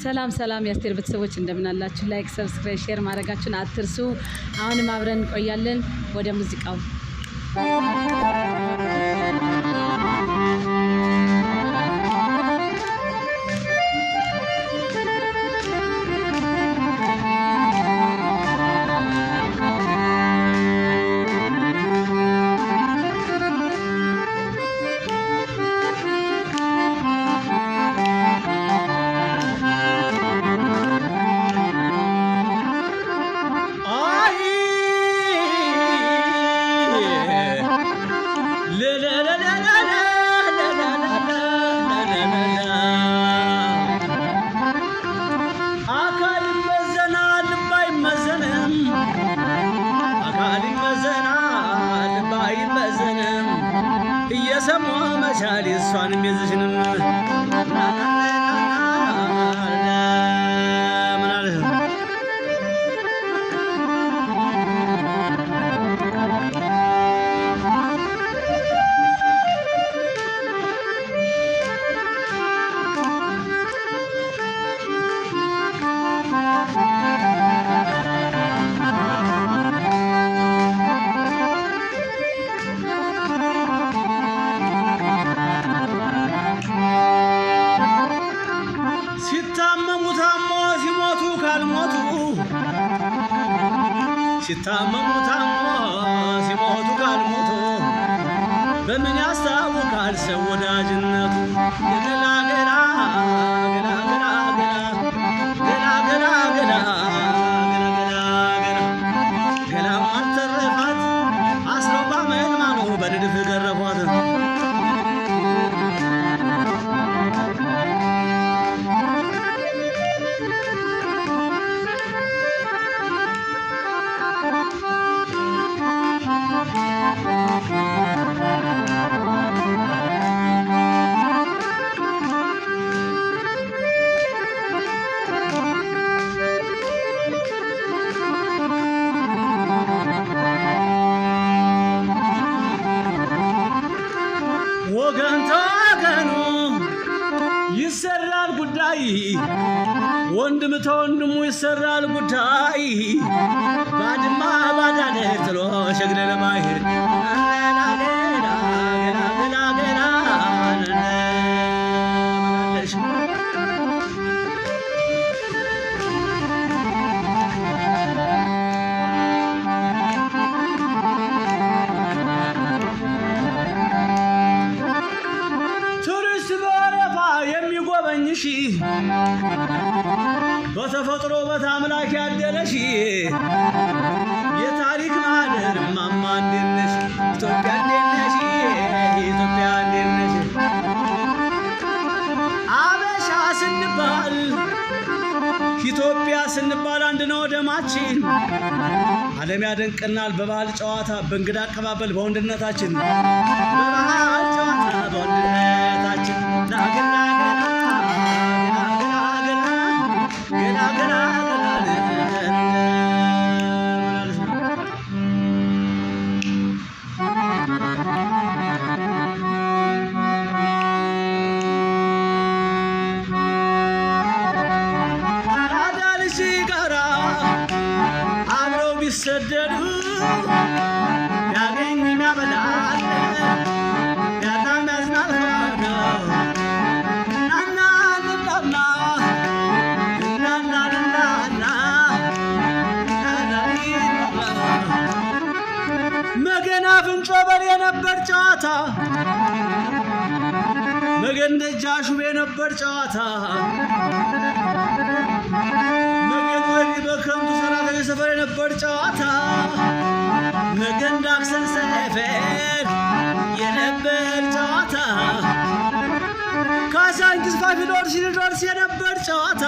ሰላም ሰላም የአስቴር ቤተሰቦች እንደምን አላችሁ? ላይክ ሰብስክራይብ ሼር ማድረጋችሁን አትርሱ። አሁንም አብረን እንቆያለን። ወደ ሙዚቃው የሰማ መቻል እሷንም የዝሽንም ሲታመሙ ታሞ ሲሞቱ ካልሞቱ በምን ያስታውቃል ሰው ወዳጅነቱ? ገላ ገላ ገላ ገላ ገላ ገላ ገላ ገላ ማተረፋት አስረው ባመን ማኑ በድድፍ ገረፏት። ወገን ተወገኑ ይሰራል ጉዳይ፣ ወንድም ተወንድሙ ይሰራል ጉዳይ። ባድማ ባዳነ ጥሎ ሸግረ ለማይሄድ የሚጎበኝሽ በተፈጥሮ በታምላክ ያደለሽ የታሪክ ማህደር ማማ እንዴት ነሽ? ኢትዮጵያ እንዴት ነሽ? ኢትዮጵያ እንዴት ነሽ? አበሻ ስንባል ኢትዮጵያ ስንባል አንድ ነው ደማችን። ዓለም ያደንቀናል በባህል ጨዋታ፣ በእንግዳ አቀባበል፣ በወንድነታችን በባህል ጨዋታ በወንድነታችን ናገና ቢሰደዱ ያገኝ ያበላል ያታም ያዝናል ናና ንዳና ናና ናና መገና ፍንጮ በል የነበር ጨዋታ፣ መገን ደጃሹ የነበር ጨዋታ፣ መገን ወዲ በከንቱ ሰራተኛ ሰፈር የነበር ጨዋታ፣ መገን ዳክሰን ሰፈር የነበር ጨዋታ፣ ካሳንቺስ ፋሲለደስ ሲደርስ የነበር ጨዋታ፣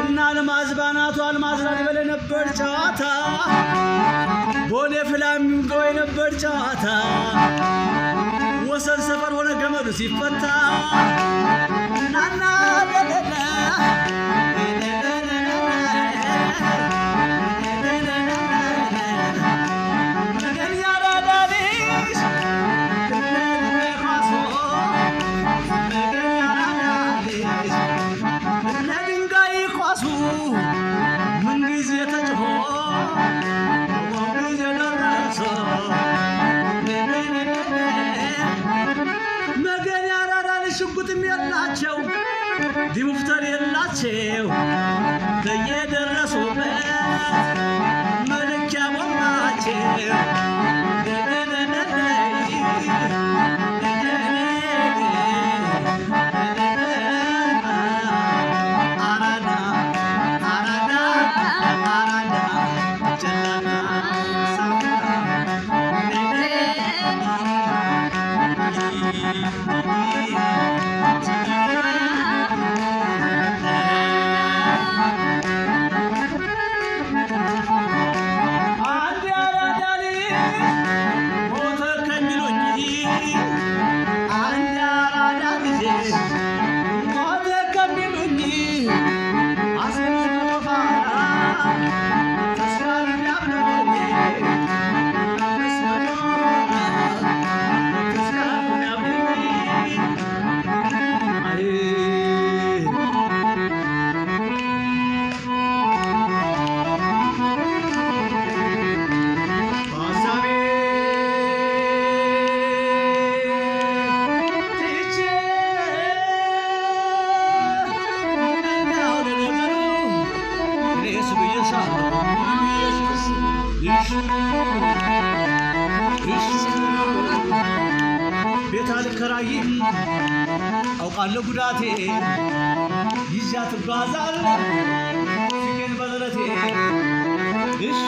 እና አልማዝ ባናቱ አልማዝ ላሊበላ የነበር ጨዋታ፣ ቦሌ ፍላሚንጎ የነበር ጨዋታ፣ ወሰን ሰፈር ሆነ ገመዱ ሲፈታ ናና ለለለ ዲሙፍተር የላቸው በየደረሱበት መለኪያ ሞላቸው ቤት አልከራይም አውቃለሁ ጉዳቴ ይዣት እጓዛለሁ ፍቅሬን በደረቴ እሺ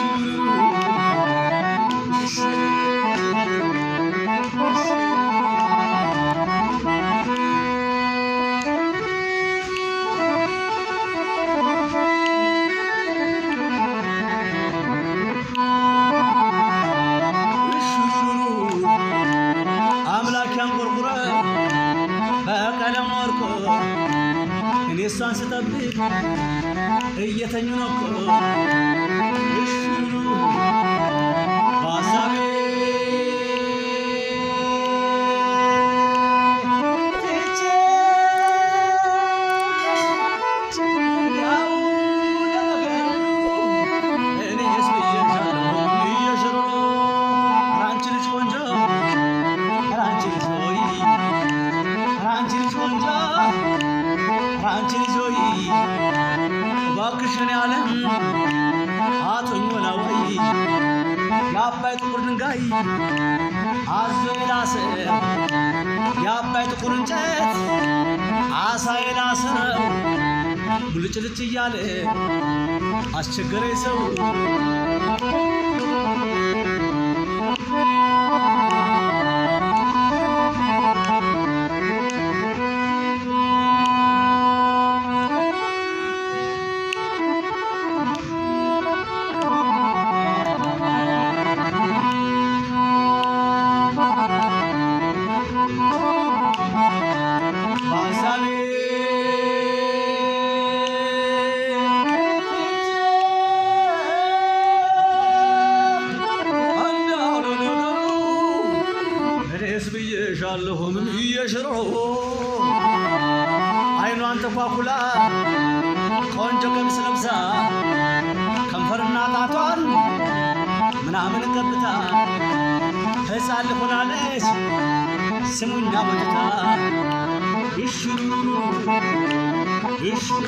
በቀለም ወርቆ እኔ እሷን ስጠብቅ እየተኙ ነው እኮ እሽሩ በሀሳቤ እባክሽን ያለም አቶኝ ወላወይ የአባይ ጥቁር ድንጋይ አዞ የላሰው የአባይ ጥቁር እንጨት አሳ የላሰው ሙልጭልጭ እያለ አስቸገረኝ ሰው ብዬሻለሁ ምን እየሽሮ አይኗን ተኳኩላ ቆንጆ ቀሚስ ለብሳ ከንፈርና ጣቷን ምናምን ቀብታ ሕፃን ልሆናለች ስሙኛ በጅታ እሽሩ እሽሩ